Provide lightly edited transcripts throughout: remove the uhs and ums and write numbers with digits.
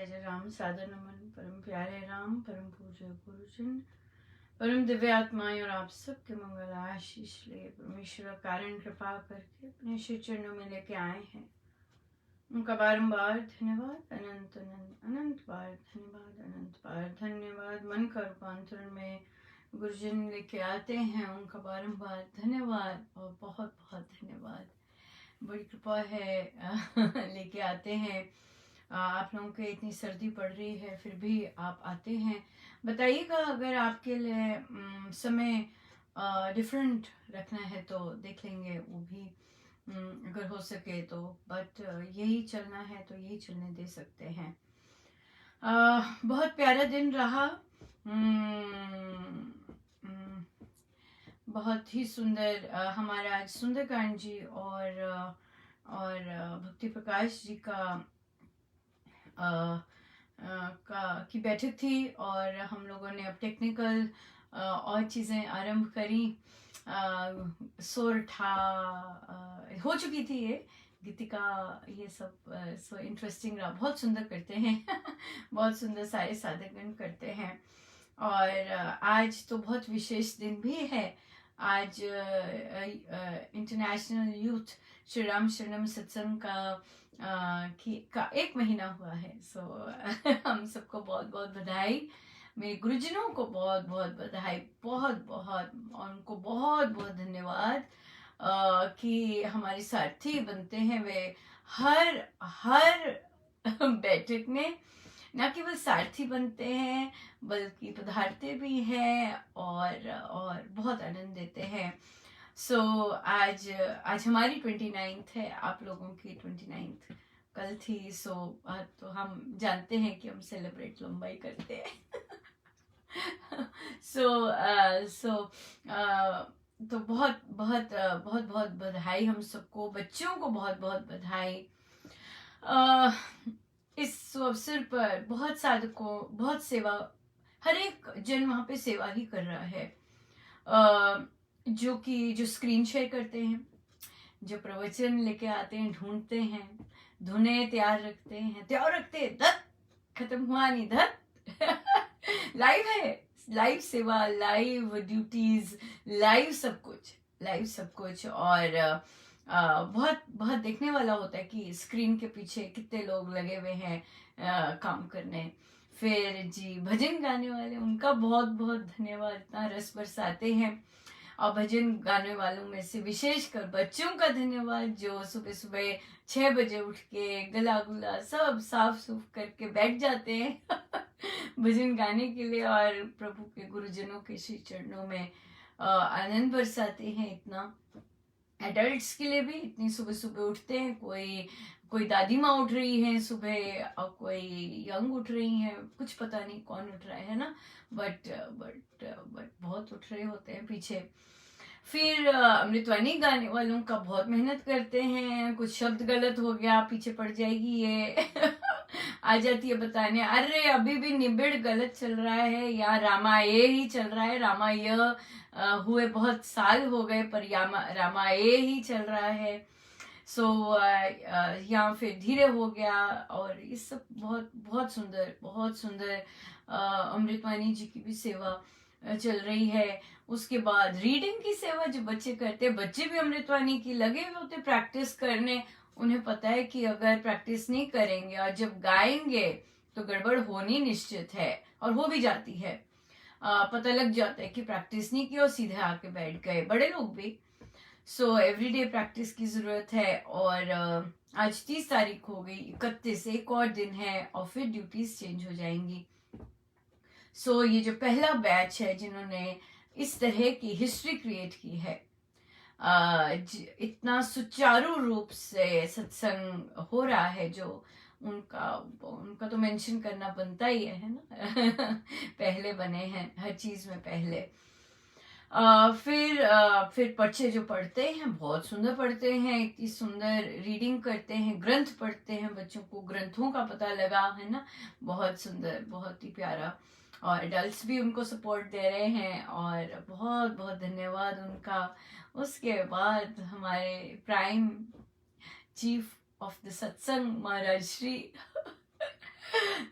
जय राम सादर नमन परम प्यारे राम परम पूज्य गुरुजन परम दिव्य आत्माएं और आप सबके मंगल आशीष ले परमेश्वर कारण कृपा करके अपने श्री चरणों में लेके आए हैं। उनका बारंबार धन्यवाद, अनंत अनंत अनंत बार धन्यवाद, अनंत बार धन्यवाद। मन का रूपांतरण में गुरुजन लेके आते हैं, उनका बारंबार धन्यवाद और बहुत बहुत धन्यवाद। बड़ी कृपा है लेके आते हैं। आप लोगों के इतनी सर्दी पड़ रही है फिर भी आप आते हैं। बताइएगा अगर आपके लिए समय डिफरेंट रखना है तो देख लेंगे वो भी, अगर हो सके तो। बट यही चलना है तो यही चलने दे सकते हैं। बहुत प्यारा दिन रहा। बहुत ही सुंदर हमारा आज सुंदरकांड जी और भक्ति प्रकाश जी की बैठक थी और हम लोगों ने अब टेक्निकल और चीज़ें आरंभ करी। सोरठा हो चुकी थी ये गीतिका, ये सब सो इंटरेस्टिंग रहा। बहुत सुंदर करते हैं बहुत सुंदर सारे साधकगण करते हैं। और आज तो बहुत विशेष दिन भी है। आज इंटरनेशनल यूथ श्री राम शरणम सत्संग का 1 महीना हुआ है। सो हम सबको बहुत बहुत बधाई। मेरे गुरुजनों को बहुत बहुत बधाई, बहुत बहुत, और उनको बहुत बहुत धन्यवाद कि हमारे सारथी बनते हैं वे हर बैठक में। न केवल सारथी बनते हैं बल्कि पधारते भी हैं और बहुत आनंद देते हैं। सो आज हमारी 29th है, आप लोगों की 29th कल थी। सो तो हम जानते हैं कि हम सेलिब्रेट लंबाई करते हैं तो बहुत बहुत बहुत बहुत बधाई हम सबको, बच्चों को बहुत बहुत बधाई। इस अवसर पर बहुत साधकों, बहुत सेवा, हर एक जन वहाँ पे सेवा ही कर रहा है। जो स्क्रीन शेयर करते हैं, जो प्रवचन लेके आते हैं, ढूंढते हैं, धुने तैयार रखते दत्त खत्म हुआ नहीं दत्त लाइव है, लाइव सेवा, लाइव ड्यूटीज, लाइव सब कुछ। और बहुत बहुत देखने वाला होता है कि स्क्रीन के पीछे कितने लोग लगे हुए हैं काम करने। फिर जी भजन गाने वाले, उनका बहुत बहुत धन्यवाद, इतना रस बरसाते हैं। और भजन गाने वालों में से विशेषकर बच्चों का धन्यवाद, जो सुबह सुबह 6 बजे उठ के गला गुला सब साफ सूफ करके बैठ जाते हैं भजन गाने के लिए और प्रभु के गुरुजनों के श्री चरणों में आनंद बरसाते हैं। इतना एडल्ट्स के लिए भी इतनी सुबह सुबह उठते हैं। कोई दादी माँ उठ रही है सुबह और कोई यंग उठ रही हैं, कुछ पता नहीं कौन उठ रहा है ना, बट बहुत उठ रहे होते हैं पीछे। फिर अमृतवाणी गाने वालों का बहुत मेहनत करते हैं, कुछ शब्द गलत हो गया पीछे पड़ जाएगी ये आ जाती है बताने, अरे अभी भी निबिड़ गलत चल रहा है, या रामाये ही चल रहा है, रामाय हुए बहुत साल हो गए पर रामाये ही चल रहा है। सो यहाँ फिर धीरे हो गया। और ये सब बहुत बहुत सुंदर अमृतवाणी जी की भी सेवा चल रही है। उसके बाद रीडिंग की सेवा जो बच्चे करते हैं, बच्चे भी अमृतवाणी की लगे हुए होते प्रैक्टिस करने। उन्हें पता है कि अगर प्रैक्टिस नहीं करेंगे और जब गाएंगे तो गड़बड़ होनी निश्चित है, और हो भी जाती है। पता लग जाता है कि प्रैक्टिस नहीं की और सीधे आके बैठ गए, बड़े लोग भी। सो एवरीडे प्रैक्टिस की जरूरत है। और आज 30 तारीख हो गई, 31 एक और दिन है और फिर ड्यूटीज चेंज हो जाएंगी। सो ये जो पहला बैच है जिन्होंने इस तरह की हिस्ट्री क्रिएट की है, इतना सुचारू रूप से सत्संग हो रहा है, जो उनका तो मेंशन करना बनता ही है ना पहले बने हैं हर चीज में पहले। फिर पर्चे जो पढ़ते हैं बहुत सुंदर पढ़ते हैं, इतनी सुंदर रीडिंग करते हैं, ग्रंथ पढ़ते हैं, बच्चों को ग्रंथों का पता लगा है ना, बहुत सुंदर, बहुत ही प्यारा। और एडल्ट्स भी उनको सपोर्ट दे रहे हैं और बहुत बहुत धन्यवाद उनका। उसके बाद हमारे प्राइम चीफ ऑफ द सत्संग महाराज श्री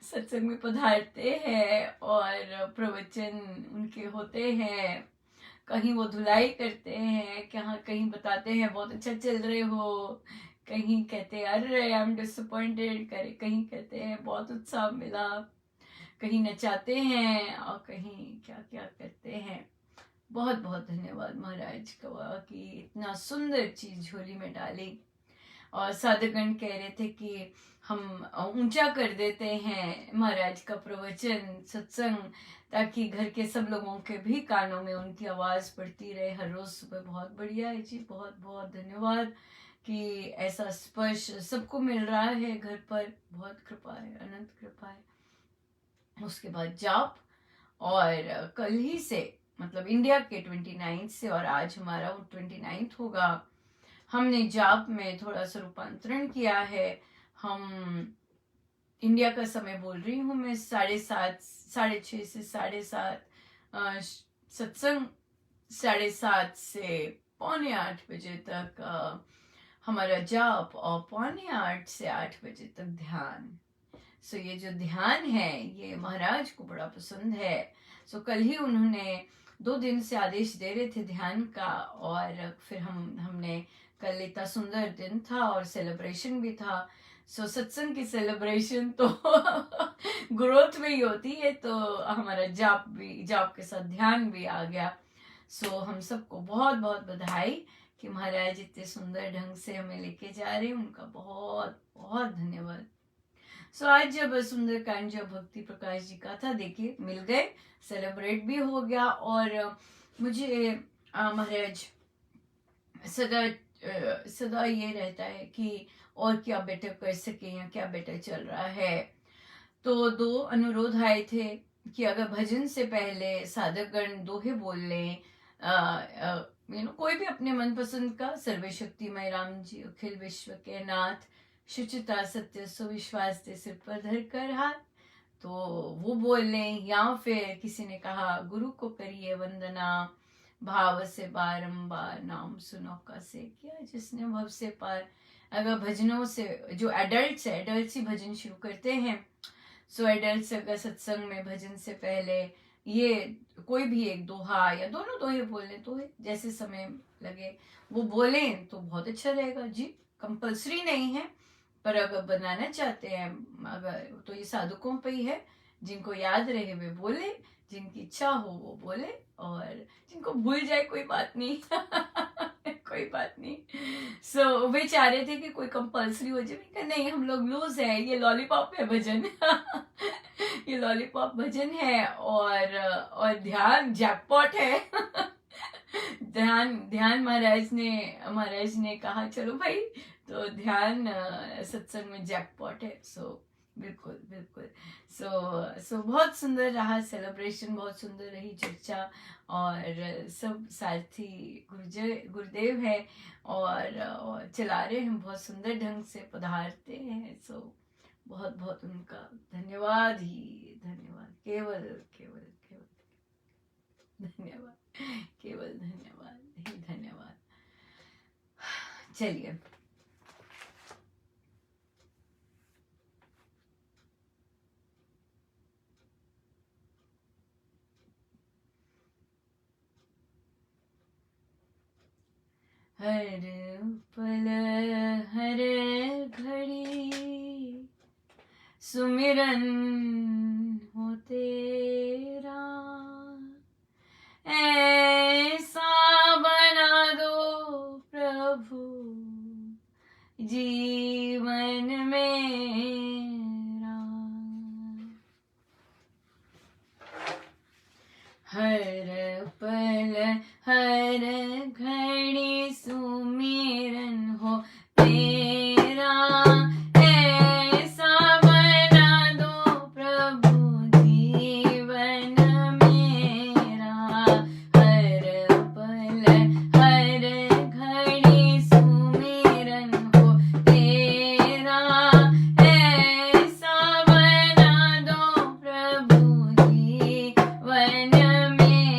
सत्संग में पधारते हैं और प्रवचन उनके होते हैं। कहीं वो धुलाई करते हैं, कहीं बताते हैं बहुत अच्छा चल रहे हो, कहीं कहते हैं अरे आई एम डिसअपॉइंटेड, कहीं कहते हैं बहुत उत्साह मिला, कहीं नचाते हैं और कहीं क्या क्या करते हैं। बहुत बहुत धन्यवाद महाराज का कि इतना सुंदर चीज झोली में डाली। और साधुगण कह रहे थे कि हम ऊंचा कर देते हैं महाराज का प्रवचन सत्संग, ताकि घर के सब लोगों के भी कानों में उनकी आवाज पड़ती रहे हर रोज सुबह। बहुत बढ़िया है जी, बहुत बहुत धन्यवाद कि ऐसा स्पर्श सबको मिल रहा है घर पर। बहुत कृपा है, अनंत कृपा है। उसके बाद जाप, और कल ही से मतलब इंडिया के 29 से और आज हमारा 29 होगा, हमने जाप में थोड़ा सा रूपांतरण किया है। हम इंडिया का समय बोल रही हूँ मैं, 7:30 6:30 से 7:30 सत्संग, 7:30 से 7:45 बजे तक हमारा जाप, और 7:45 से 8 बजे तक ध्यान। सो ये जो ध्यान है ये महाराज को बड़ा पसंद है। सो कल ही उन्होंने 2 दिन से आदेश दे रहे थे ध्यान का, और फिर हमने कल इतना सुंदर दिन था और सेलिब्रेशन भी था। सो सत्संग की सेलिब्रेशन तो ग्रोथ में ही होती है, तो हमारा जाप के साथ ध्यान भी आ गया। सो हम सबको बहुत बहुत बधाई कि महाराज इतने सुंदर ढंग से हमें लेके जा रहे हैं, उनका बहुत बहुत धन्यवाद। सो आज जब सुंदरकांड जब भक्ति प्रकाश जी का था, देखिए मिल गए, सेलिब्रेट भी हो गया। और मुझे महाराज सदा ये रहता है कि और क्या बेटर कर सके या क्या बेटर चल रहा है। तो 2 अनुरोध आए थे कि अगर भजन से पहले साधकगण दोहे बोल लें, कोई भी अपने मनपसंद का, सर्वे शक्तिमय राम जी अखिल विश्व के नाथ, शुचिता सत्य सुविश्वास ते सिर पर धर कर हाथ, तो वो बोल लें। या फिर किसी ने कहा गुरु को करिए वंदना, भाव से बारंबार नाम सुनो का से किया जिसने भव से पार। अगर भजनों से जो एडल्ट्स है, एडल्ट्स ही भजन शुरू करते हैं। सो एडल्ट्स अगर सत्संग में भजन से पहले ये कोई भी एक दोहा या दोनों दोहे बोले, तो जैसे समय लगे वो बोलें तो बहुत अच्छा रहेगा जी। कंपल्सरी नहीं है, पर अगर बनाना चाहते हैं अगर, तो ये साधुकों पे ही है। जिनको याद रहे वे बोले, जिनकी इच्छा हो वो बोले, और जिनको भूल जाए कोई बात नहीं कोई बात नहीं। सो वे चाह रहे थे कि कोई कंपल्सरी हो जाए, नहीं हम लोग लूज है, ये लॉलीपॉप है भजन ये लॉलीपॉप भजन है, और ध्यान जैकपॉट है ध्यान महाराज ने कहा चलो भाई, तो ध्यान सत्संग में जैकपॉट है। सो बिल्कुल बिल्कुल। सो बहुत सुंदर रहा सेलिब्रेशन, बहुत सुंदर रही चर्चा, और सब सारथी गुरुदेव है और चला रहे हैं, बहुत सुंदर ढंग से पधारते हैं। सो बहुत बहुत उनका धन्यवाद ही धन्यवाद, केवल केवल केवल धन्यवाद, केवल धन्यवाद ही धन्यवाद। चलिए हर पल हर घड़ी सुमिरन हो तेरा, ऐसा बना दो प्रभु जीवन मेरा। हर पल हर घड़ी सुमिरन हो तेरा, ऐसा बना दो प्रभु जीवन मेरा। हर पल हर घड़ी सुमिरन हो तेरा, ऐसा बना दो प्रभु जीवन मेरा।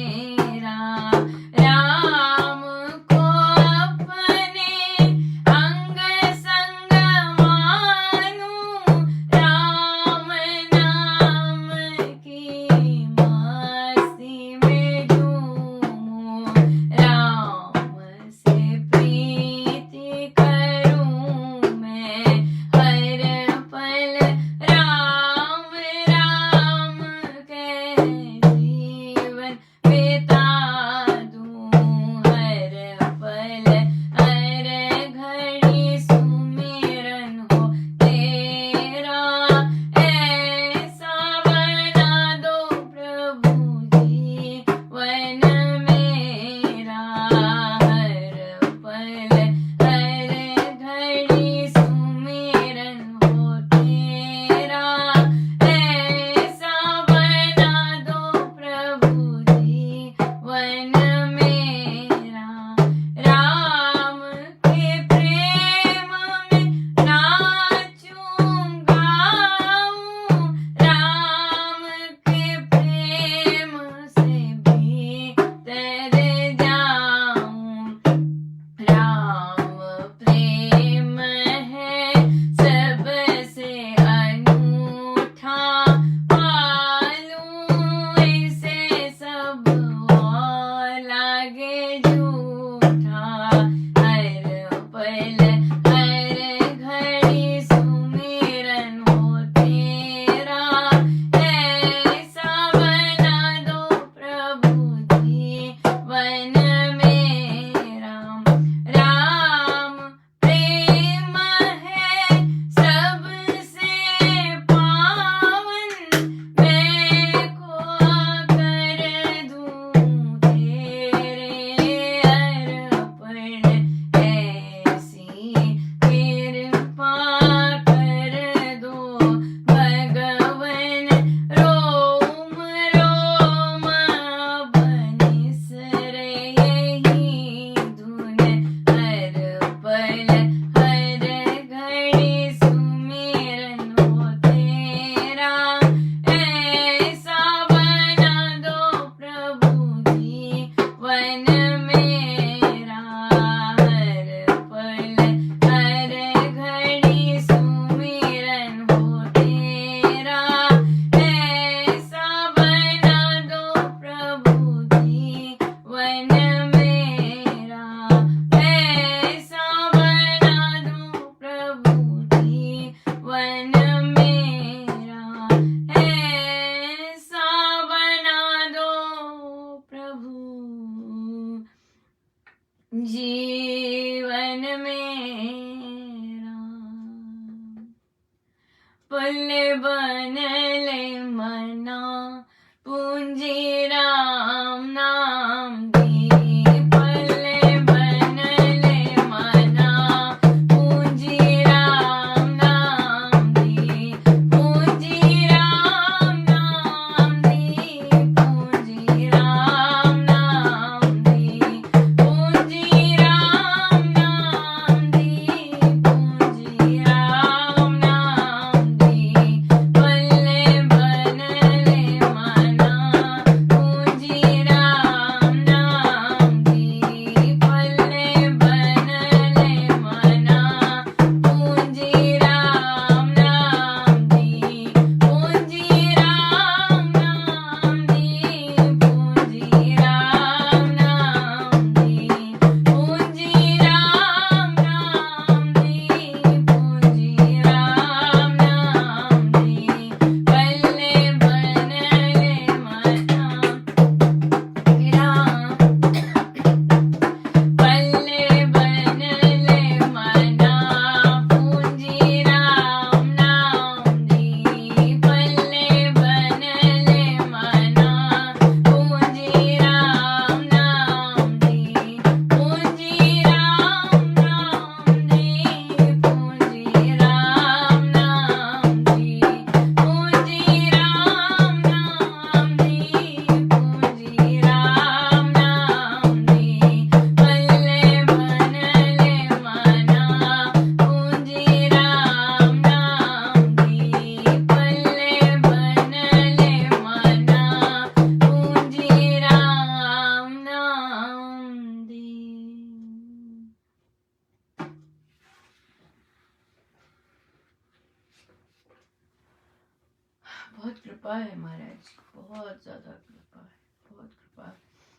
कृपा है महाराज, बहुत ज्यादा कृपा है, बहुत कृपा है,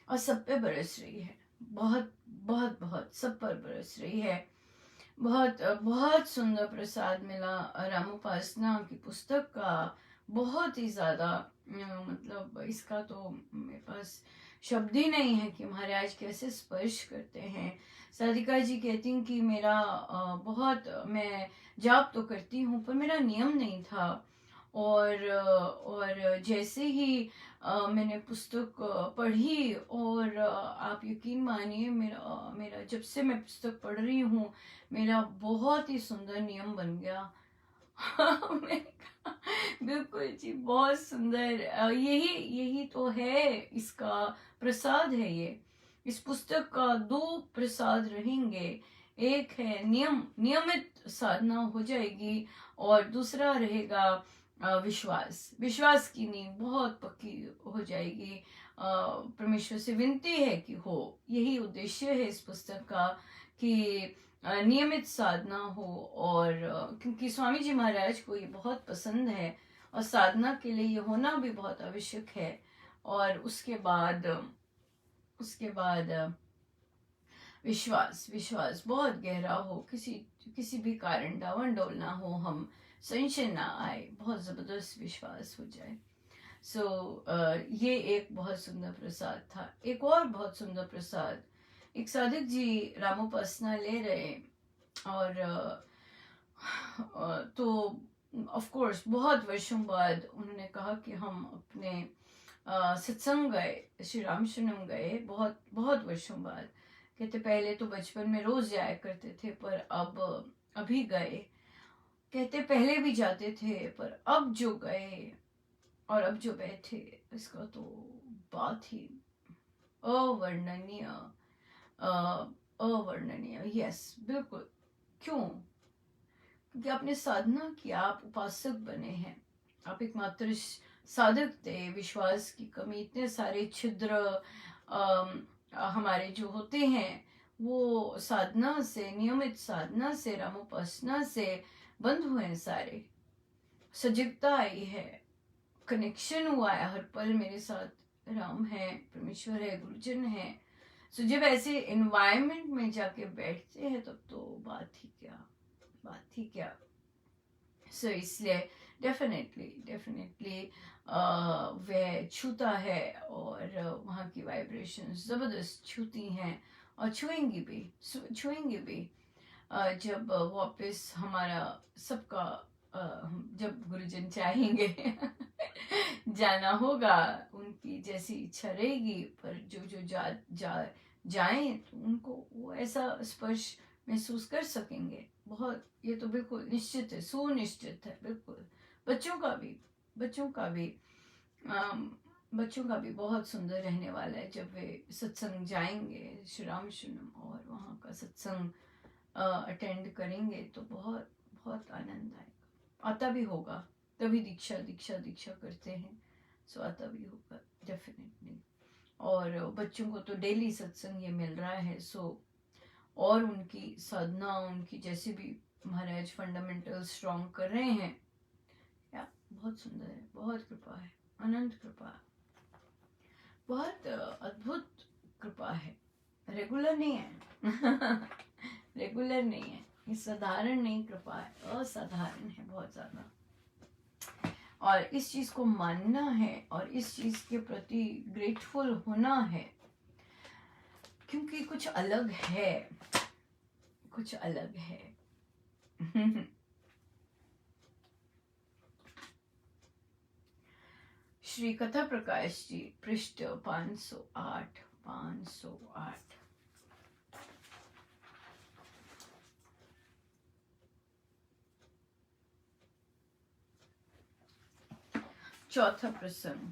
और सब पे बरस रही है, बहुत बहुत बहुत सब पर बरस रही है। बहुत बहुत सुंदर प्रसाद मिला रामोपासना की पुस्तक का, बहुत ही ज्यादा मतलब इसका तो मेरे पास शब्द ही नहीं है कि महाराज कैसे स्पर्श करते हैं। साधिका जी कहती हैं कि मेरा बहुत मैं जाप तो करती हूँ पर मेरा नियम नहीं था, और जैसे ही मैंने पुस्तक पढ़ी, और आप यकीन मानिए मेरा मेरा जब से मैं पुस्तक पढ़ रही हूँ मेरा बहुत ही सुंदर नियम बन गया। मैंने कहा, बिल्कुल जी, बहुत सुंदर, यही यही तो है, इसका प्रसाद है ये। इस पुस्तक का दो प्रसाद रहेंगे, एक है नियमित साधना हो जाएगी, और दूसरा रहेगा विश्वास। विश्वास की नींव बहुत पक्की हो जाएगी। परमेश्वर से विनती है कि हो, यही उद्देश्य है इस पुस्तक का, कि नियमित साधना हो, और क्योंकि स्वामी जी महाराज को ये बहुत पसंद है, और साधना के लिए ये होना भी बहुत आवश्यक है। और उसके बाद विश्वास, विश्वास बहुत गहरा हो, किसी भी कारण डावन डोल ना हो, हम संशय ना आए, बहुत जबरदस्त विश्वास हो जाए। ये एक बहुत सुंदर प्रसाद था। एक और बहुत सुंदर प्रसाद, एक साधक जी रामोपासना ले रहे, और तो ऑफ कोर्स बहुत वर्षों बाद उन्होंने कहा कि हम अपने सत्संग गए, श्री रामशरणम गए, बहुत बहुत वर्षों बाद। कहते पहले तो बचपन में रोज जाया करते थे, पर अब अभी गए। कहते पहले भी जाते थे, पर अब जो गए और अब जो बैठे, इसका तो बात ही अवर्णनीय, अवर्णनीय। यस, बिल्कुल। क्यों? क्योंकि आपने साधना की, आप उपासक बने हैं, आप एकमात्र साधक थे। विश्वास की कमी, इतने सारे छिद्र हमारे जो होते हैं, वो साधना से, नियमित साधना से, रामोपासना से बंद हुए हैं सारे। सजगता आई है, कनेक्शन हुआ है, हर पल मेरे साथ राम है, परमेश्वर है, गुरुजन है। सो जब ऐसे एनवायरनमेंट में जाके बैठते हैं तब तो बात ही क्या, बात ही क्या। सो इसलिए डेफिनेटली वह छूता है, और वहाँ की वाइब्रेशंस ज़बरदस्त छूती हैं, और छुएंगी भी जब वापस हमारा सबका जब गुरुजन चाहेंगे जाना होगा, उनकी जैसी इच्छा रहेगी, पर जो जाएं तो उनको वो ऐसा स्पर्श महसूस कर सकेंगे। बहुत, ये तो बिल्कुल निश्चित है, सुनिश्चित है, बिल्कुल। बच्चों का भी बच्चों का भी बहुत सुंदर रहने वाला है जब वे सत्संग जाएंगे, श्री रामशरणम, और वहाँ का सत्संग अटेंड करेंगे तो बहुत बहुत आनंद आएगा। आता भी होगा, तभी दीक्षा करते हैं, सो आता भी होगा डेफिनेटली। और बच्चों को तो डेली सत्संग ये मिल रहा है, सो और उनकी साधना, उनकी जैसे भी महाराज फंडामेंटल स्ट्रॉन्ग कर रहे हैं, या बहुत सुंदर है, बहुत कृपा है, अनंत कृपा, बहुत अद्भुत कृपा है। रेगुलर नहीं है रेगुलर नहीं है, ये साधारण नहीं कृपा है, असाधारण है बहुत ज्यादा। और इस चीज को मानना है, और इस चीज के प्रति ग्रेटफुल होना है, क्योंकि कुछ अलग है, कुछ अलग है श्री कथा प्रकाश जी, पृष्ठ 508। चौथा प्रसंग।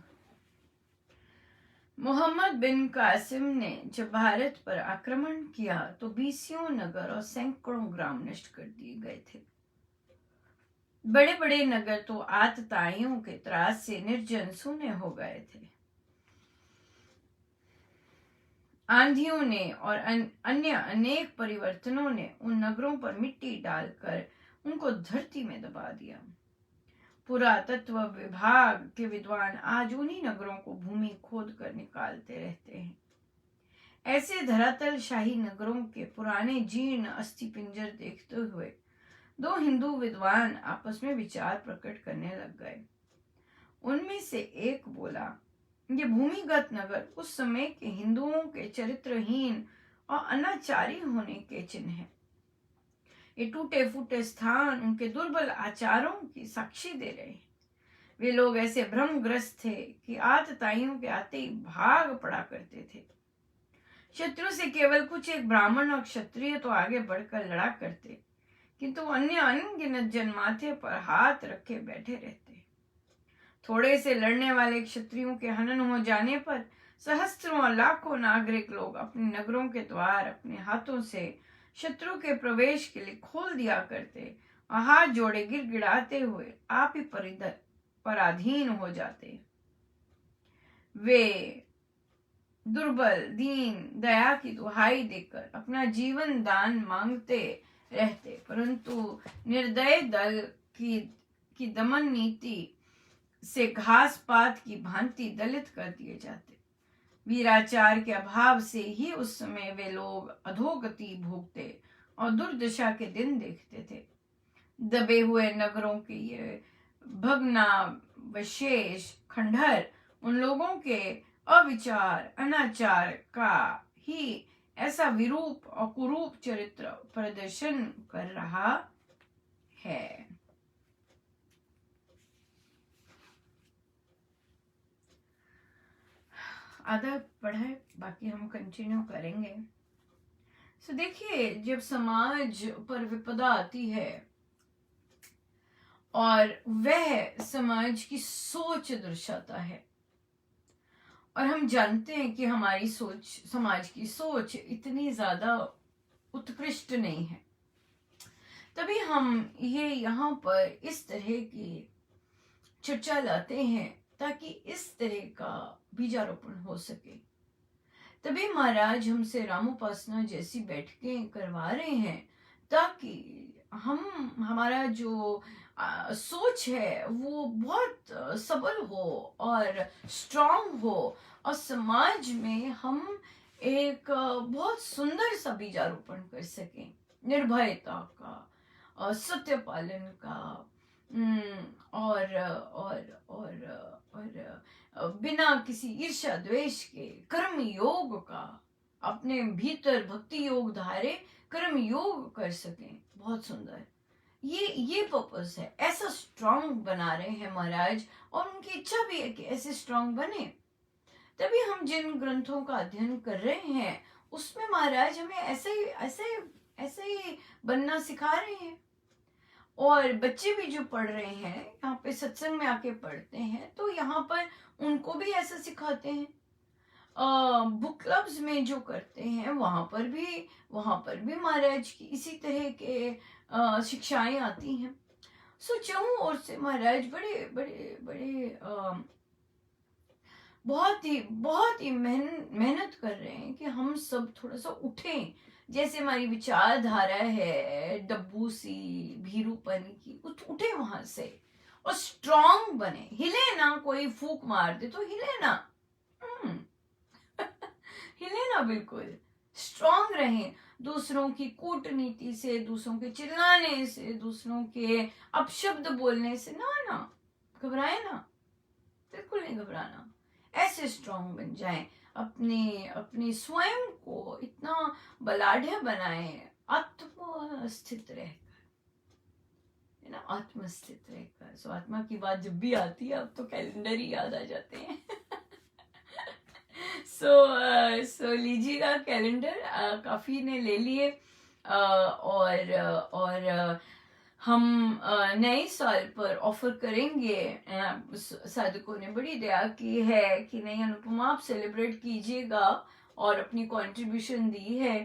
मोहम्मद बिन कासिम ने जब भारत पर आक्रमण किया तो बीसियों नगर और सैकड़ों ग्राम नष्ट कर दिए गए थे। बड़े बड़े नगर तो आतताइयों के त्रास से निर्जन शून्य हो गए थे। आंधियों ने और अन्य अनेक परिवर्तनों ने उन नगरों पर मिट्टी डालकर उनको धरती में दबा दिया। पुरातत्व विभाग के विद्वान आज उन्हीं नगरों को भूमि खोद कर निकालते रहते हैं। ऐसे धरातलशाही नगरों के पुराने जीर्ण अस्थि पिंजर देखते हुए दो हिंदू विद्वान आपस में विचार प्रकट करने लग गए। उनमें से एक बोला, ये भूमिगत नगर उस समय के हिंदुओं के चरित्रहीन और अनाचारी होने के चिन्ह है। ये टूटे फूटे स्थान उनके दुर्बल आचारों की साक्षी दे रहे हैं। वे लोग ऐसे भ्रमग्रस्त थे कि आतताइयों के आते ही भाग पड़ा करते थे। शत्रु से केवल कुछ एक ब्राह्मण और क्षत्रिय तो आगे बढ़कर लड़ा करते, किंतु अन्य अनगिनत जन माथे पर हाथ रखे बैठे रहते। थोड़े से लड़ने वाले क्षत्रियों के हनन हो जाने पर सहस्त्रों और लाखों नागरिक लोग अपने नगरों के द्वार अपने हाथों से शत्रु के प्रवेश के लिए खोल दिया करते और हाथ जोड़े गिड़गिड़ाते हुए आप ही पराधीन हो जाते। वे दुर्बल दीन दया की दुहाई देकर अपना जीवन दान मांगते रहते, परंतु निर्दय दल की दमन नीति से घास पात की भांति दलित कर दिए जाते। वीराचार के अभाव से ही उस समय वे लोग अधोगति भोगते और दुर्दशा के दिन देखते थे। दबे हुए नगरों के ये भग्नावशेष खंडहर उन लोगों के अविचार अनाचार का ही ऐसा विरूप और कुरूप चरित्र प्रदर्शन कर रहा है। आधा पढ़ा है, बाकी हम कंटिन्यू करेंगे। सो देखिए, जब समाज पर विपदा आती है और वह समाज की सोच दर्शाता है, और हम जानते हैं कि हमारी सोच, समाज की सोच इतनी ज्यादा उत्कृष्ट नहीं है, तभी हम ये यहाँ पर इस तरह की चर्चा लाते हैं ताकि इस तरह का बीजारोपण हो सके। तभी महाराज हमसे रामोपासना जैसी बैठकें करवा रहे हैं ताकि हमारा जो सोच है वो बहुत सबल हो और स्ट्रांग हो, और समाज में हम एक बहुत सुंदर सा बीजारोपण कर सकें, निर्भयता का, सत्य पालन का, और बिना किसी ईर्ष्या द्वेष के कर्म योग का, अपने भीतर भक्ति योग धारे कर्म योग कर सकें। बहुत सुंदर, ये पर्पस है। ऐसा स्ट्रांग बना रहे हैं महाराज, और उनकी इच्छा भी है कि ऐसे स्ट्रांग बने। तभी हम जिन ग्रंथों का अध्ययन कर रहे हैं उसमें महाराज हमें ऐसे ही बनना सिखा रहे हैं। और बच्चे भी जो पढ़ रहे हैं यहाँ पे, सत्संग में आके पढ़ते हैं, तो यहाँ पर उनको भी ऐसा सिखाते हैं। बुक क्लब्स में जो करते हैं वहां पर भी महाराज की इसी तरह के शिक्षाएं आती हैं। सो चौं ओर से महाराज बड़े बड़े बड़े बहुत ही मेहनत कर रहे हैं कि हम सब थोड़ा सा उठें। जैसे हमारी विचारधारा है डब्बू सी भीरूपनी की, उठे वहां से और स्ट्रांग बने। हिले ना, कोई फूक मार दे तो हिले ना, हिले ना, बिल्कुल स्ट्रांग रहें। दूसरों की कूटनीति से, दूसरों के चिल्लाने से, दूसरों के अपशब्द बोलने से ना घबराए ना, बिल्कुल नहीं घबराना। ऐसे स्ट्रांग बन जाएं, अपने स्वयं को इतना बलाढ्य बनाएं, आत्मस्थित रहकर, है ना, आत्मस्थित रहकर। सो आत्मा की बात जब भी आती है अब तो कैलेंडर ही याद आ जाते हैं। सो लीजिएगा कैलेंडर, काफी ने ले लिए, और हम नए साल पर ऑफर करेंगे। साधकों ने बड़ी दया की है कि नहीं अनुपमा आप सेलिब्रेट कीजिएगा, और अपनी कंट्रीब्यूशन दी है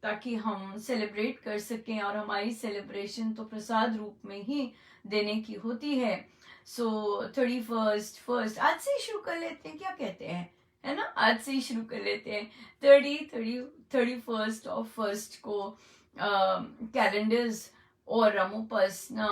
ताकि हम सेलिब्रेट कर सकें, और हमारी सेलिब्रेशन तो प्रसाद रूप में ही देने की होती है। सो 31 आज से ही शुरू कर लेते हैं, क्या कहते हैं, है ना, आज से ही शुरू कर लेते हैं। 31 ऑफ फर्स्ट को कैलेंडर्स और रामोपासना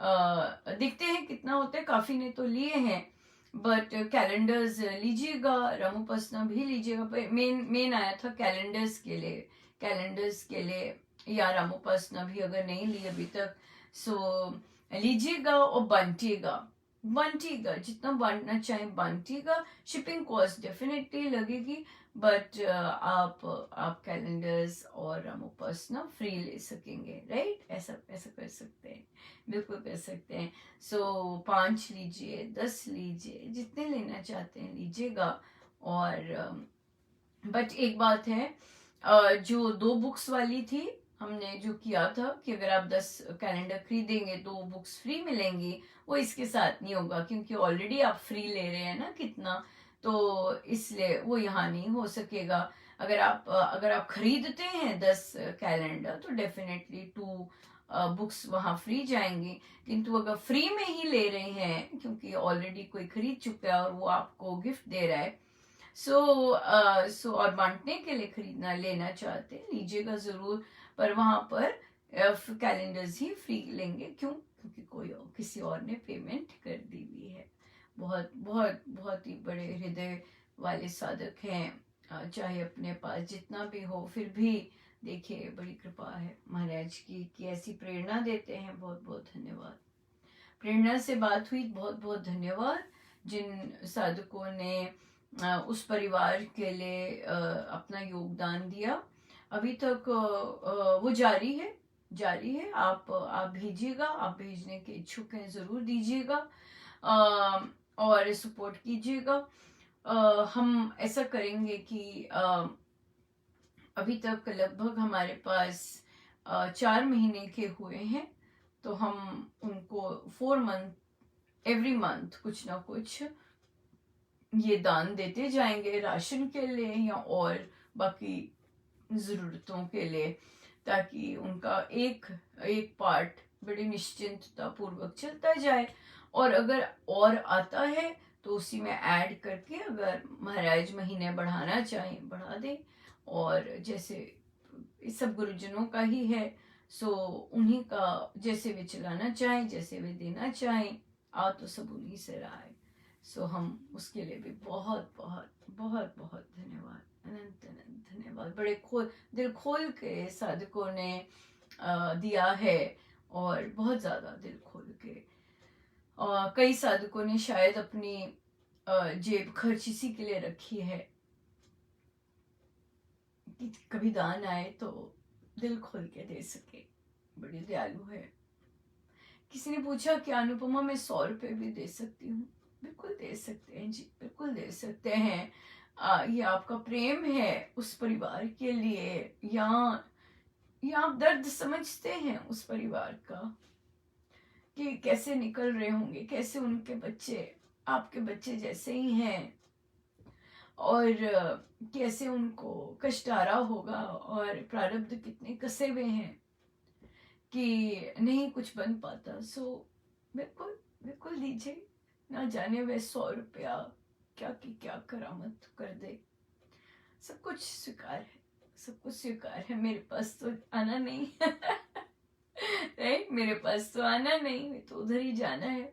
दिखते हैं कितना होता है, काफी ने तो लिए हैं, बट कैलेंडर्स लीजिएगा, रामोपासना भी लीजिएगा। मेन मेन आया था कैलेंडर्स के लिए, कैलेंडर्स के लिए, या रामोपासना भी अगर नहीं ली अभी तक सो लीजिएगा और बांटिएगा, बांटिएगा जितना बांटना चाहे बांटिएगा। शिपिंग कॉस्ट डेफिनेटली लगेगी, बट आप कैलेंडर्स और रामोपासना फ्री ले सकेंगे, राइट? ऐसा ऐसा कर सकते हैं, बिल्कुल कर सकते हैं। सो 5 लीजिए, 10 लीजिए, जितने लेना चाहते हैं लीजिएगा। और बट एक बात है, जो 2 बुक्स वाली थी, हमने जो किया था कि अगर आप 10 कैलेंडर खरीदेंगे 2 बुक्स फ्री मिलेंगी, वो इसके साथ नहीं होगा, क्योंकि ऑलरेडी आप फ्री ले रहे हैं ना कितना, तो इसलिए वो यहाँ नहीं हो सकेगा। अगर आप खरीदते हैं 10 कैलेंडर तो डेफिनेटली 2 बुक्स वहाँ फ्री जाएंगी। किंतु अगर फ्री में ही ले रहे हैं, क्योंकि ऑलरेडी कोई खरीद चुका है और वो आपको गिफ्ट दे रहा है, सो और बांटने के लिए खरीदना लेना चाहते हैं लीजिएगा जरूर, पर वहां पर कैलेंडर्स ही फ्री लेंगे। क्यों? क्योंकि किसी और ने पेमेंट कर दी हुई है। बहुत बहुत बहुत ही बड़े हृदय वाले साधक हैं, चाहे अपने पास जितना भी हो, फिर भी देखिए बड़ी कृपा है महाराज की कि ऐसी प्रेरणा देते हैं। बहुत बहुत धन्यवाद। प्रेरणा से बात हुई, बहुत बहुत धन्यवाद। जिन साधकों ने उस परिवार के लिए अपना योगदान दिया, अभी तक वो जारी है, जारी है। आप भेजिएगा, आप भेजने के इच्छुक हैं जरूर दीजिएगा, और सपोर्ट कीजिएगा। हम ऐसा करेंगे कि अभी तक लगभग हमारे पास 4 महीने के हुए हैं, तो हम उनको 4 मंथ एवरी मंथ कुछ ना कुछ ये दान देते जाएंगे, राशन के लिए या और बाकी ज़रूरतों के लिए, ताकि उनका एक एक पार्ट बड़ी निश्चिंतता पूर्वक चलता जाए। और अगर और आता है तो उसी में ऐड करके, अगर महाराज महीने बढ़ाना चाहें बढ़ा दें, और जैसे इस सब गुरुजनों का ही है, सो उन्हीं का जैसे वे चलाना चाहें, जैसे वे देना चाहें, तो सब उन्हीं से रहा है। सो हम उसके लिए भी बहुत बहुत बहुत बहुत धन्यवाद, अनंत अनंत धन्यवाद। बड़े दिल खोल के साधकों ने दिया है, और बहुत ज़्यादा दिल खोल के। कई साधकों ने शायद अपनी जेब खर्च इसी के लिए रखी है कि कभी दान आए तो दिल खोल के दे सके। बड़ी दयालु है। किसी ने पूछा कि अनुपमा मैं 100 रुपये भी दे सकती हूँ? बिल्कुल दे सकते हैं जी, बिल्कुल दे सकते हैं। ये आपका प्रेम है उस परिवार के लिए, या आप दर्द समझते हैं उस परिवार का कि कैसे निकल रहे होंगे, कैसे उनके बच्चे आपके बच्चे जैसे ही हैं, और कैसे उनको कष्ट आ रहा होगा, और प्रारब्ध कितने कसे हुए हैं कि नहीं कुछ बन पाता। सो बिल्कुल बिल्कुल दीजिए, ना जाने वह 100 रुपया क्या की क्या करामत कर दे। सब कुछ स्वीकार है, सब कुछ स्वीकार है। मेरे पास तो आना नहीं राइट, मेरे पास तो आना नहीं, तो उधर ही जाना है।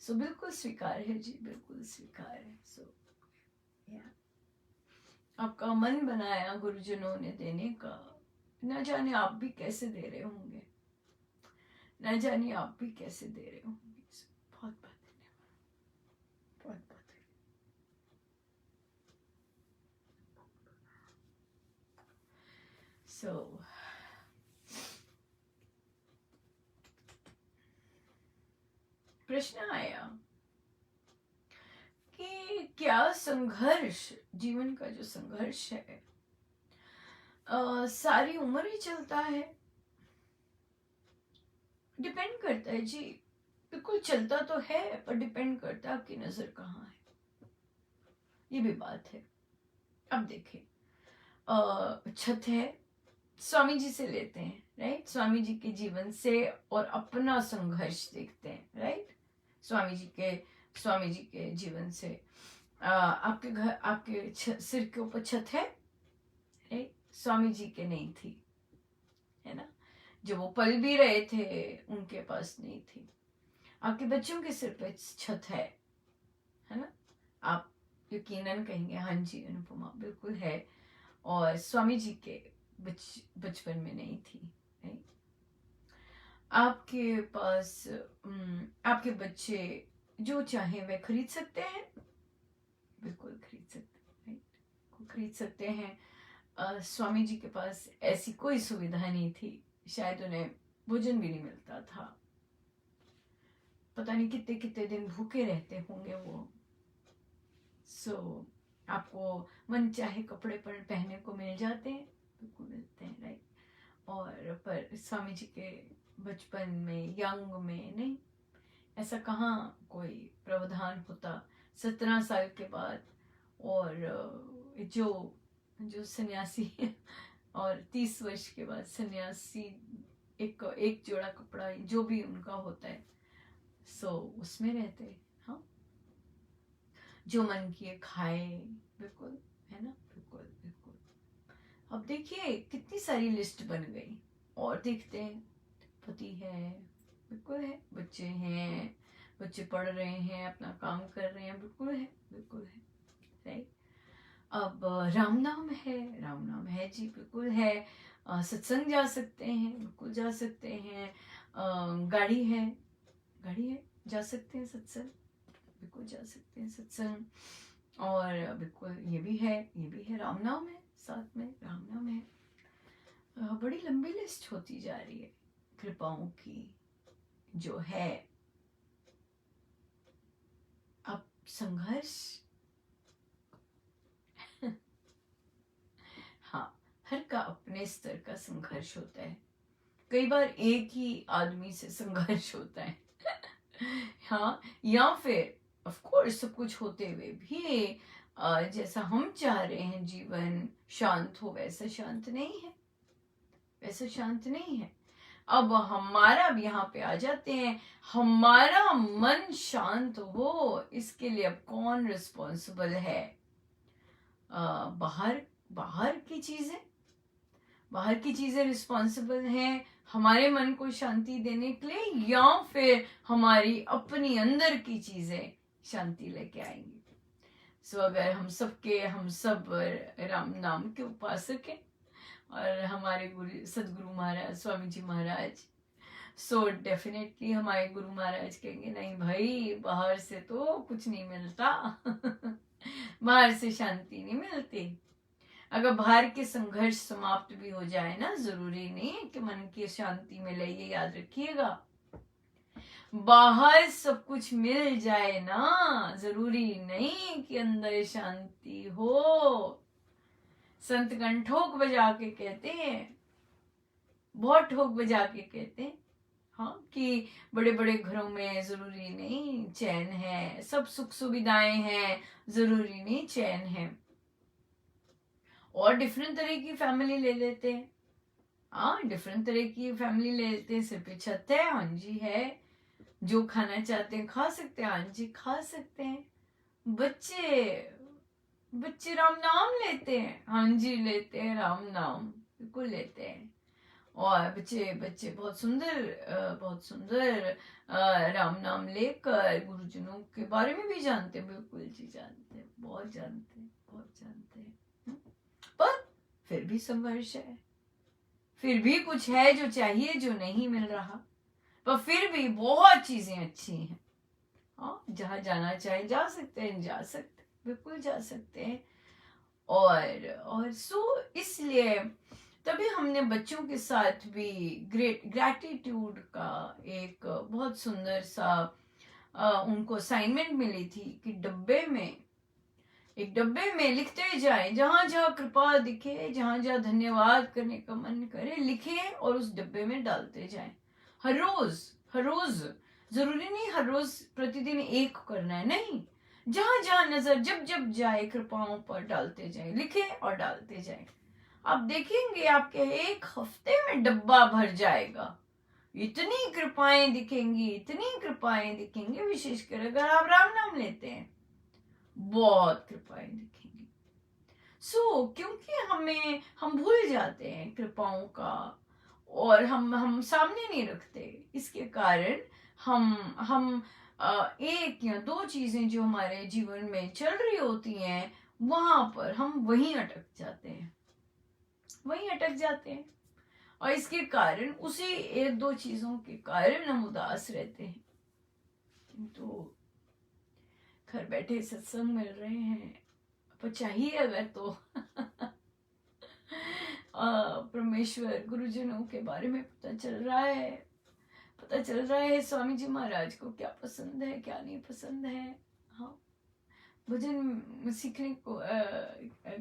सो बिल्कुल स्वीकार है जी, बिल्कुल स्वीकार है। सो आपका मन बनाया गुरुजनों ने देने का, न जाने आप भी कैसे दे रहे होंगे, न जाने आप भी कैसे दे रहे होंगे। बहुत बहुत धन्यवाद, बहुत बहुत। सो प्रश्न आया कि क्या संघर्ष, जीवन का जो संघर्ष है, सारी उम्र ही चलता है? डिपेंड करता है जी, बिल्कुल चलता तो है, पर डिपेंड करता है आपकी नजर कहाँ है, ये भी बात है। अब देखें, छत है, स्वामी जी से लेते हैं, राइट? स्वामी जी के जीवन से और अपना संघर्ष देखते हैं, राइट? स्वामी जी के जीवन से आपके घर, आपके सिर के ऊपर छत है, राइट? स्वामी जी के नहीं थी, है ना? जब वो पल भी रहे थे उनके पास नहीं थी। आपके बच्चों के सिर पे छत है ना? आप यकीनन कहेंगे हाँ जी अनुपमा बिल्कुल है, और स्वामी जी के बचपन में नहीं थी, नहीं? आपके पास आपके बच्चे जो चाहे वह खरीद सकते हैं, बिल्कुल खरीद सकते हैं, खरीद सकते हैं। स्वामी जी के पास ऐसी कोई सुविधा नहीं थी, शायद उन्हें भोजन भी नहीं मिलता था, पता नहीं कितने कितने दिन भूखे रहते होंगे वो। आपको मन चाहे कपड़े पर पहनने को मिल जाते हैं, बिल्कुल मिलते हैं, राइट? और पर स्वामी जी के बचपन में, यंग में नहीं, ऐसा कहाँ कोई प्रावधान होता 17 साल के बाद। और जो जो सन्यासी और 30 वर्ष के बाद सन्यासी एक जोड़ा कपड़ा जो भी उनका होता है उसमें रहते, हाँ, जो मन किए खाए, बिल्कुल, है ना? बिल्कुल बिल्कुल। अब देखिए कितनी सारी लिस्ट बन गई, और देखते हैं पति है, बिल्कुल है, बच्चे हैं, बच्चे पढ़ रहे हैं, अपना काम कर रहे हैं, बिल्कुल है, बिल्कुल है, राइट? अब राम नाम है, राम नाम है जी, बिल्कुल है। सत्संग जा सकते हैं, बिल्कुल जा सकते हैं। गाड़ी है, जा सकते हैं सत्संग, बिल्कुल जा सकते हैं सत्संग। और बिल्कुल ये भी है, राम नाम है, साथ में राम नाम है। बड़ी लंबी लिस्ट होती जा रही है कृपाओं की जो है। अब संघर्ष हाँ, हर का अपने स्तर का संघर्ष होता है, कई बार एक ही आदमी से संघर्ष होता है हाँ, या फिर ऑफ कोर्स सब कुछ होते हुए भी जैसा हम चाह रहे हैं जीवन शांत हो, वैसा शांत नहीं है, वैसा शांत नहीं है। अब हमारा अब यहाँ पे आ जाते हैं, हमारा मन शांत हो इसके लिए अब कौन रिस्पॉन्सिबल है? बाहर बाहर की चीजें रिस्पॉन्सिबल हैं हमारे मन को शांति देने के लिए, या फिर हमारी अपनी अंदर की चीजें शांति लेके आएंगी? अगर हम सब राम नाम के उपासक हैं, और हमारे गुरु सदगुरु महाराज स्वामी जी महाराज, डेफिनेटली हमारे गुरु महाराज कहेंगे नहीं भाई, बाहर से तो कुछ नहीं मिलता बाहर से शांति नहीं मिलती। अगर बाहर के संघर्ष समाप्त भी हो जाए ना, जरूरी नहीं है कि मन की शांति मिले, ये याद रखिएगा। बाहर सब कुछ मिल जाए ना, जरूरी नहीं कि अंदर शांति हो। संतगण ठोक बजा के कहते हैं, बहुत ठोक बजा के कहते हैं, हाँ, कि बड़े बड़े घरों में जरूरी नहीं चैन है, सब सुख सुविधाएं हैं, जरूरी नहीं चैन है। और डिफरेंट तरह की फैमिली ले लेते हैं, हाँ, डिफरेंट तरह की फैमिली ले लेते हैं, सिर पे छत है, हाँ जी है, जो खाना चाहते हैं खा सकते हैं, हाँ जी खा सकते हैं। बच्चे राम नाम लेते हैं, हाँ जी लेते हैं राम नाम, बिल्कुल लेते हैं। और बच्चे बहुत सुंदर राम नाम लेकर गुरुजनों के बारे में भी जानते हैं, बिल्कुल जी जानते हैं, बहुत जानते हैं। पर फिर भी संघर्ष है, फिर भी कुछ है जो चाहिए जो नहीं मिल रहा, पर फिर भी बहुत चीजें अच्छी हैं। हाँ, जहां जाना चाहे जा सकते हैं, बिल्कुल जा सकते हैं। और इसलिए तभी हमने बच्चों के साथ भी ग्रेटिट्यूड का एक बहुत सुंदर सा उनको असाइनमेंट मिली थी कि एक डब्बे में लिखते जाएं, जहां जहां कृपा दिखे, जहां जहां धन्यवाद करने का मन करे, लिखे और उस डब्बे में डालते जाएं। हर रोज जरूरी नहीं हर रोज प्रतिदिन एक करना है, नहीं, जहां जहां नजर जब जाए कृपाओं पर डालते जाए, लिखे और डालते जाए। आप देखेंगे आपके एक हफ्ते में डब्बा भर जाएगा, इतनी कृपाएं दिखेंगी, विशेषकर अगर आप राम नाम लेते हैं, बहुत कृपाएं दिखेंगी। क्योंकि हम भूल जाते हैं कृपाओं का, और हम सामने नहीं रखते, इसके कारण हम एक या दो चीजें जो हमारे जीवन में चल रही होती हैं, वहां पर हम वहीं अटक जाते हैं, वहीं अटक जाते हैं। और इसके कारण, उसी एक दो चीजों के कारण हम उदास रहते हैं। किंतु घर बैठे सत्संग मिल रहे हैं, पर चाहिए अगर तो परमेश्वर गुरुजनों के बारे में पता चल रहा है, पता चल रहा है स्वामी जी महाराज को क्या पसंद है, क्या नहीं पसंद है। हाँ, भजन सीखने को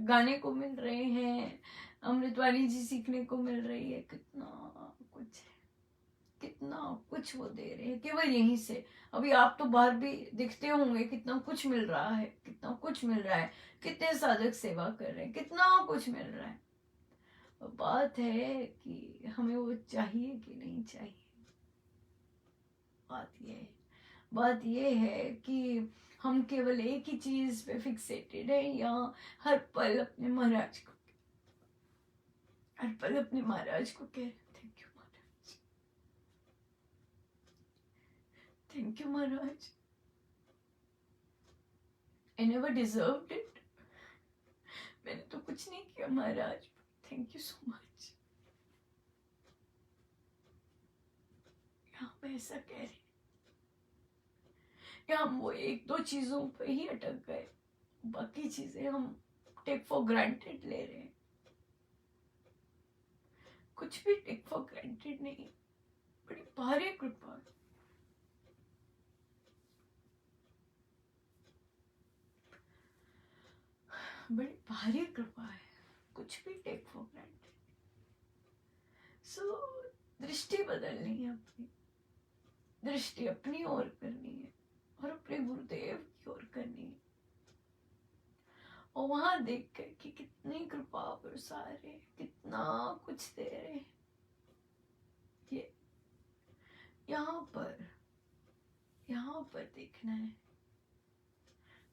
गाने को मिल रहे हैं, अमृतवाणी जी सीखने को मिल रही है, कितना कुछ है, कितना कुछ वो दे रहे हैं केवल यहीं से। अभी आप तो बाहर भी दिखते होंगे, कितना कुछ मिल रहा है, कितना कुछ मिल रहा है, कितने साधक सेवा कर रहे हैं, कितना कुछ मिल रहा है। बात है कि हमें वो चाहिए कि नहीं चाहिए। बात ये है कि हम केवल एक ही चीज पे फिक्सेटेड है, या हर पल अपने महाराज को, हर पल अपने महाराज को कह रहे thank you Maharaj, thank you Maharaj, I never deserved it, मैंने तो कुछ नहीं किया महाराज, थैंक यू सो मच। हम ऐसा कह रहे, या हम वो एक दो चीजों पे ही अटक गए, बाकी चीजें हम टेक फॉर ग्रांटेड ले रहे हैं। कुछ भी टेक फॉर ग्रांटेड नहीं, बड़ी भारी कृपा है, बड़ी भारी कृपा है, कुछ भी टेक फॉर ग्रांटेड। सो दृष्टि बदलनी है, अपनी दृष्टि अपनी ओर करनी है और अपने गुरुदेव की ओर करनी है, और वहां देख कर कि कितनी कृपा बरसा रहे, कितना कुछ दे रहे। ये यहाँ पर देखना है,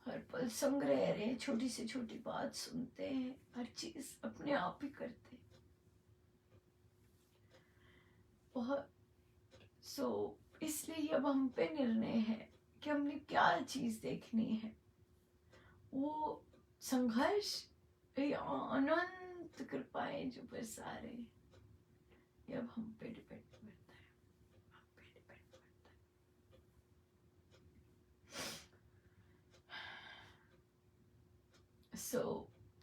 हर पल संग रह रहे हैं, छोटी से छोटी बात सुनते हैं, हर चीज अपने आप ही करते हैं। बहुत इसलिए अब हम पे निर्णय है कि हमने क्या चीज देखनी है। वो संघर्ष, अनंत कृपाएं जो बरसा रहे, ये अब हम पे डिपेंड करता है, हम पे डिपेंड करता है।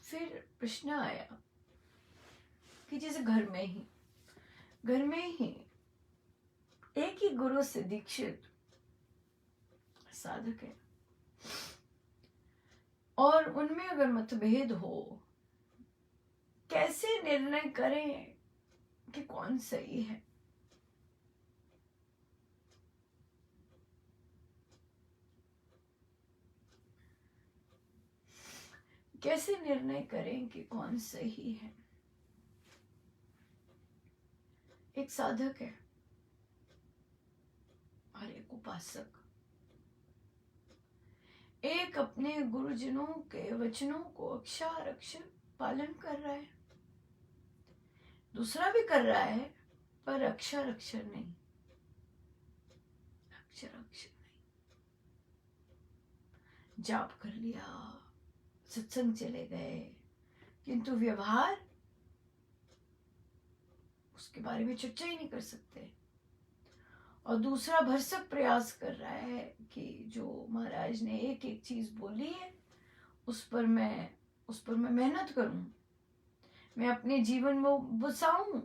फिर प्रश्न आया कि जैसे घर में ही एक ही गुरु से दीक्षित साधक है, और उनमें अगर मतभेद हो, कैसे निर्णय करें कि कौन सही है। कैसे निर्णय करें कि कौन सही है। एक साधक है और एक उपासक, एक अपने गुरुजनों के वचनों को अक्षर अक्षर पालन कर रहा है, दूसरा भी कर रहा है पर अक्षर अक्षर नहीं, अक्षर अक्षर नहीं। जाप कर लिया, सत्संग चले गए, किंतु व्यवहार, उसके बारे में चर्चा ही नहीं कर सकते। और दूसरा भरसक प्रयास कर रहा है कि जो महाराज ने एक एक चीज बोली है, उस पर मैं मेहनत करूं, मैं अपने जीवन में बसाऊं।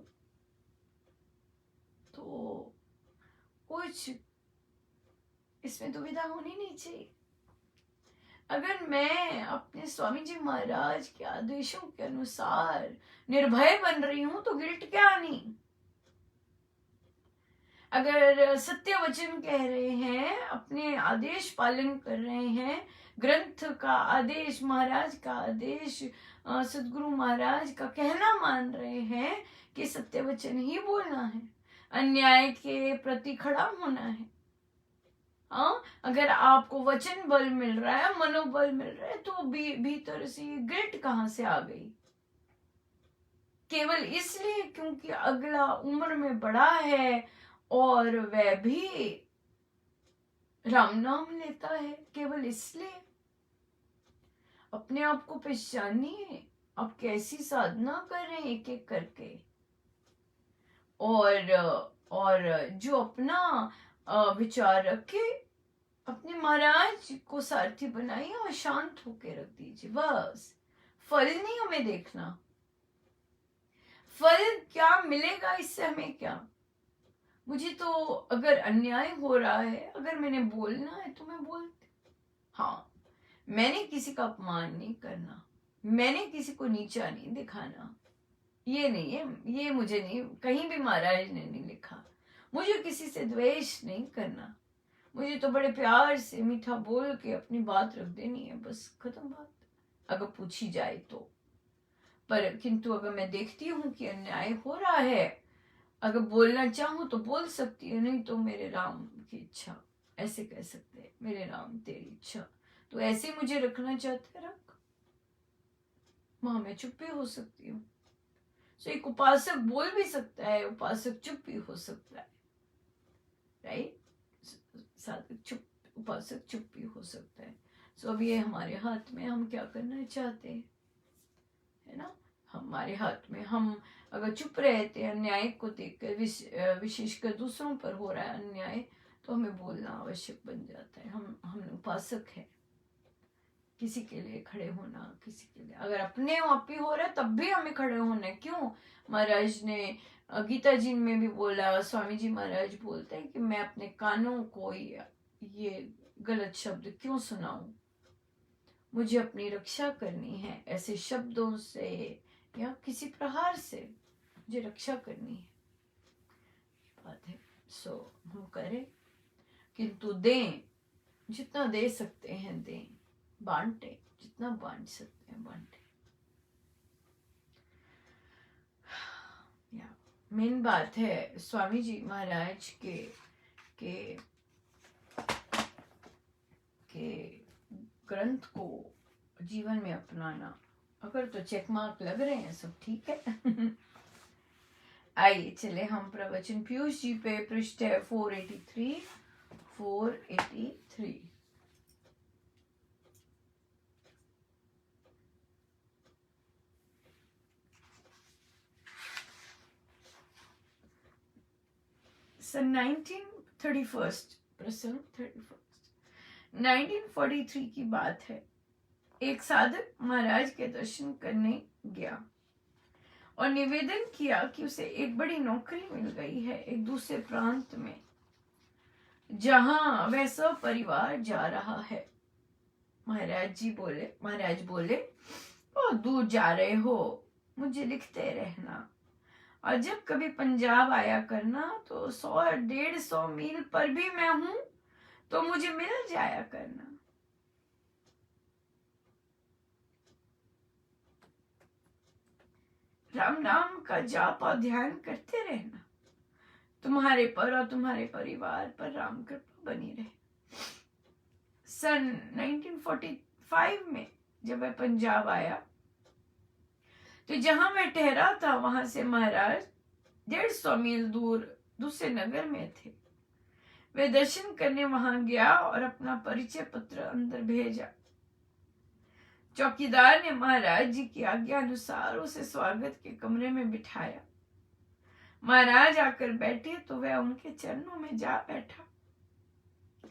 तो कुछ इसमें दुविधा होनी नहीं चाहिए। अगर मैं अपने स्वामी जी महाराज के आदेशों के अनुसार निर्भय बन रही हूं, तो गिल्ट क्या आनी। अगर सत्य वचन कह रहे हैं, अपने आदेश पालन कर रहे हैं, ग्रंथ का आदेश, महाराज का आदेश, सदगुरु महाराज का कहना मान रहे हैं कि सत्य वचन ही बोलना है, अन्याय के प्रति खड़ा होना है। हाँ, अगर आपको वचन बल मिल रहा है, मनोबल मिल रहा है, तो भीतर से गिल्ट कहां से आ गई। केवल इसलिए क्योंकि अगला उम्र में बड़ा है और वह भी राम नाम लेता है केवल इसलिए। अपने आप को पहचानिए, आप कैसी साधना कर रहे हैं एक एक करके। और जो अपना विचार रखे, अपने महाराज को सारथी बनाइए और शांत होके रख दीजिए बस। फल नहीं हमें देखना, फल क्या मिलेगा इससे हमें क्या। मुझे तो अगर अन्याय हो रहा है, अगर मैंने बोलना है तो मैं बोलती। हाँ, मैंने किसी का अपमान नहीं करना, मैंने किसी को नीचा नहीं दिखाना। ये नहीं है, ये मुझे नहीं, कहीं भी महाराज ने नहीं लिखा। मुझे किसी से द्वेष नहीं करना, मुझे तो बड़े प्यार से मीठा बोल के अपनी बात रख देनी है, बस खत्म बात, अगर पूछी जाए तो। पर किंतु अगर मैं देखती हूँ कि अन्याय हो रहा है, अगर बोलना चाहूँ तो बोल सकती है, नहीं तो मेरे राम की इच्छा, ऐसे कह सकते हैं, मेरे राम तेरी इच्छा, तो ऐसे मुझे रखना चाहते रख। वहां मैं चुप भी हो सकती हूँ। सो एक उपासक बोल भी सकता है, उपासक चुप भी हो सकता है, राइट। साधक चुप, उपासक चुप भी हो सकता है। सो अब ये हमारे हाथ में, हम क्या करना चाहते हैं, है ना। हमारे हाथ में, हम अगर चुप रहते हैं अन्याय को देखकर, विशेषकर दूसरों पर हो रहा है अन्याय, तो हमें बोलना आवश्यक बन जाता है। हम उपासक है, किसी के लिए खड़े होना, किसी के लिए अगर अपने आप ही हो रहा है तब भी हमें खड़े होना है। क्यों? महाराज ने गीता जी में भी बोला, स्वामी जी महाराज बोलते हैं कि मैं अपने कानों को ये गलत शब्द क्यों सुनाऊं, मुझे अपनी रक्षा करनी है, ऐसे शब्दों से या किसी प्रहार से मुझे रक्षा करनी है, बात है। सो हम करें, किंतु दें, जितना दे सकते हैं दें, बांटे, जितना बांट सकते हैं बांटे। मेन बात है स्वामी जी महाराज के के ग्रंथ को जीवन में अपनाना। अगर तो चेक मार्क लग रहे हैं, सब ठीक है। आइए चले हम प्रवचन पीयूष जी पे, पृष्ठ है 483। 483 सन 1931, प्रसंग 31, 1943 की बात है। एक साधक महाराज के दर्शन करने गया और निवेदन किया कि उसे एक बड़ी नौकरी मिल गई है एक दूसरे प्रांत में, जहां वह सब परिवार जा रहा है। महाराज बोले, बहुत दूर जा रहे हो, मुझे लिखते रहना, और जब कभी पंजाब आया करना तो 100-150 मील पर भी मैं हूं तो मुझे मिल जाया करना। राम नाम का जाप और ध्यान करते रहना, तुम्हारे पर और तुम्हारे परिवार पर राम कृपा बनी रहे। सन 1945 में जब वह पंजाब आया तो जहां मैं ठहरा था वहां से महाराज 150 मील दूर दूसरे नगर में थे। वे दर्शन करने वहां गया और अपना परिचय पत्र अंदर भेजा। चौकीदार ने महाराज जी की आज्ञा अनुसार उसे स्वागत के कमरे में बिठाया। महाराज आकर बैठे तो वह उनके चरणों में जा बैठा।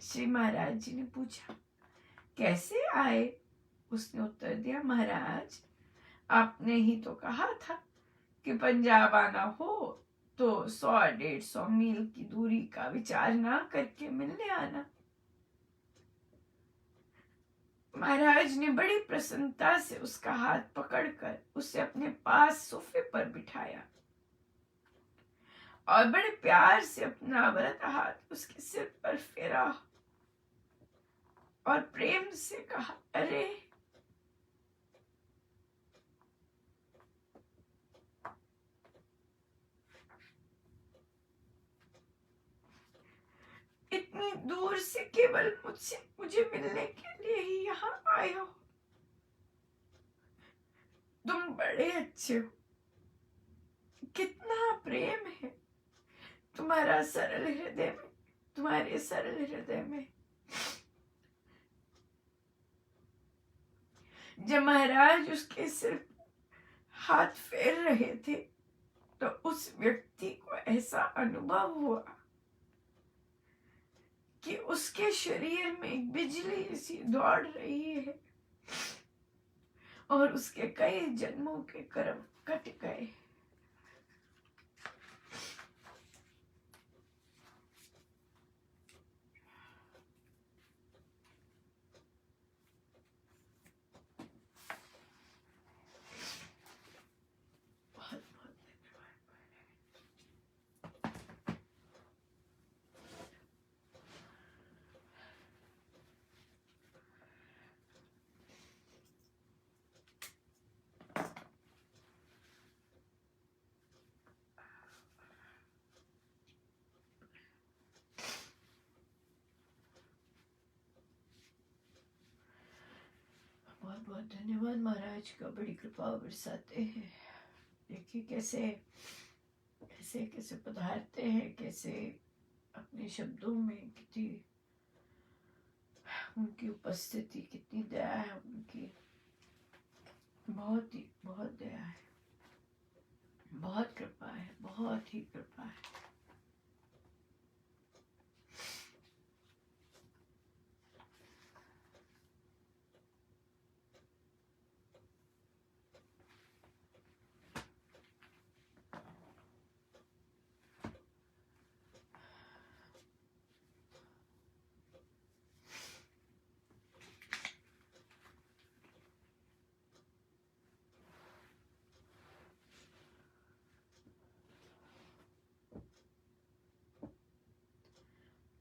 श्री महाराज जी ने पूछा, कैसे आए? उसने उत्तर दिया, महाराज आपने ही तो कहा था कि पंजाब आना हो तो 100-150 मील की दूरी का विचार ना करके मिलने आना। महाराज ने बड़ी प्रसन्नता से उसका हाथ पकड़कर उसे अपने पास सोफे पर बिठाया और बड़े प्यार से अपना व्रत हाथ उसके सिर पर फेरा और प्रेम से कहा, अरे इतनी दूर से केवल मुझे मिलने के लिए ही यहाँ आए हो। तुम बड़े अच्छे हो, कितना प्रेम है तुम्हारा सरल हृदय में, तुम्हारे सरल हृदय में। जब महाराज उसके सिर्फ हाथ फेर रहे थे तो उस व्यक्ति को ऐसा अनुभव हुआ कि उसके शरीर में एक बिजली सी दौड़ रही है और उसके कई जन्मों के कर्म कट गए। बहुत बहुत धन्यवाद। बहुत बहुत धन्यवाद महाराज का, बड़ी कृपा बरसाते हैं। देखिए कैसे कैसे कैसे पधारते हैं, कैसे अपने शब्दों में कितनी उनकी उपस्थिति, कितनी दया है उनकी। बहुत दया है, बहुत कृपा है, बहुत ही कृपा है।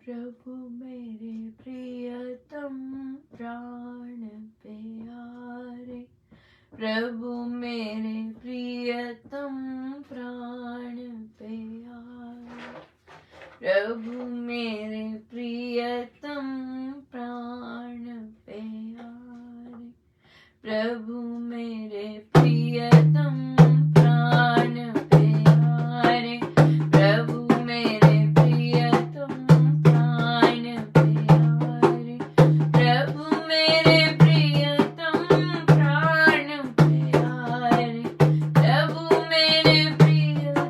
प्रभु मेरे प्रियतम प्राण प्यारे, प्रभु मेरे प्रियतम प्राण प्यारे, प्रभु मेरे प्रियतम प्राण प्यारे, प्रभु मेरे प्रियतम प्राण प्यारे, प्रभु मेरे प्रियतम प्राण प्यारे, प्रभु मेरे प्रियतम प्राण प्यारे, प्रभु मेरे प्रियतम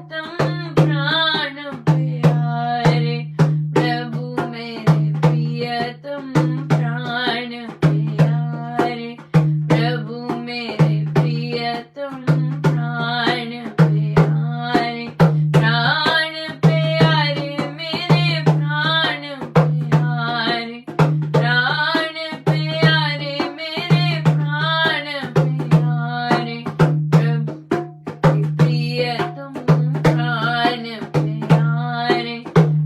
प्राण प्यारे, प्रभु मेरे प्रियतम प्राण प्यारे, प्रभु मेरे प्रियतम प्राण प्यारे, प्राण प्यारे मेरे प्राण प्यारे, प्राण प्यारे मेरे प्राण प्यारे, प्रभु प्रियतम प्राण प्यारे,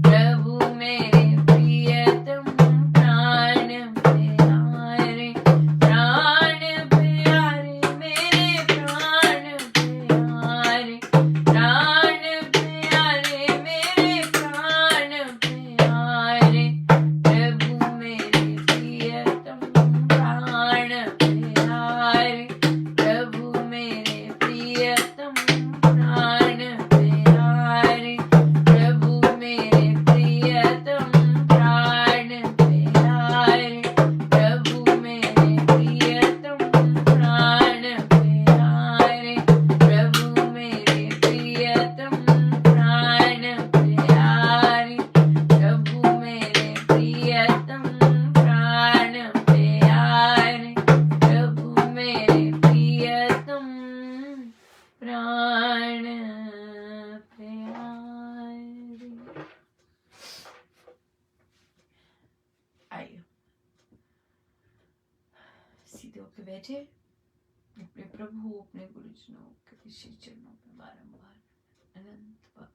प्रभु मेरे प्रियतम प्राण प्यारे, प्राण प्यारे मेरे प्राण प्यारे, प्राण प्यारे मेरे प्राण प्यारे, प्रभु मेरे प्रियतम प्राण प्यारे, प्रभु मेरे प्रियतम प्राण प्यारे, प्रभु मेरे प्रियतम प्राण प्यारे, प्रभु मेरे प्रियतम प्राण प्यारे, प्रभु मेरे प्रियतम प्राण प्यारे, प्रभु मेरे प्रियतम प्राण प्यारे, प्रभु मेरे प्रियतम प्राण प्यारे। आइए सीधे होके बैठे, अपने प्रभु अपने गुरुजनों के श्री चरणों में बारंबार अनंत बार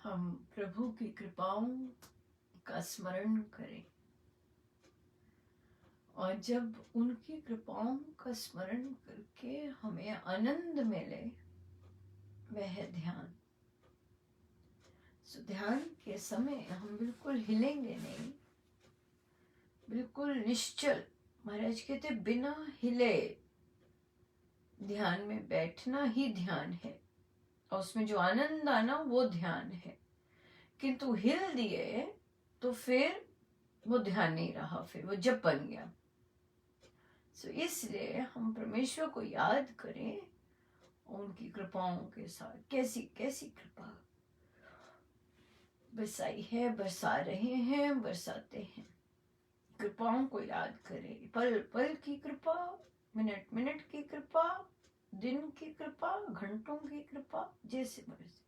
हम प्रभु की कृपाओं का स्मरण करें, और जब उनकी कृपाओं का स्मरण करके हमें आनंद मिले, वह ध्यान। सो ध्यान के समय हम बिल्कुल हिलेंगे नहीं, बिल्कुल निश्चल। महाराज कहते बिना हिले ध्यान में बैठना ही ध्यान है, और उसमें जो आनंद आना वो ध्यान है। किंतु हिल दिए तो फिर वो ध्यान नहीं रहा, फिर वो जप बन गया। सो इसलिए हम परमेश्वर को याद करें उनकी कृपाओं के साथ। कैसी कैसी कृपा बरसाई है, बरसा रहे हैं, बरसाते हैं। कृपाओं को याद करें, पल पल की कृपा, मिनट मिनट की कृपा, दिन की कृपा, घंटों की कृपा, जैसे मर्जी।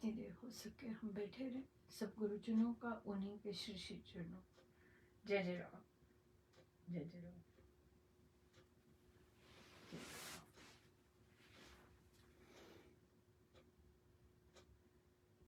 जितनी देर हो सके हम बैठे रहें सब गुरुजनों का, उन्हीं के श्री श्री चरणों। जय जय राम, जय जय राम।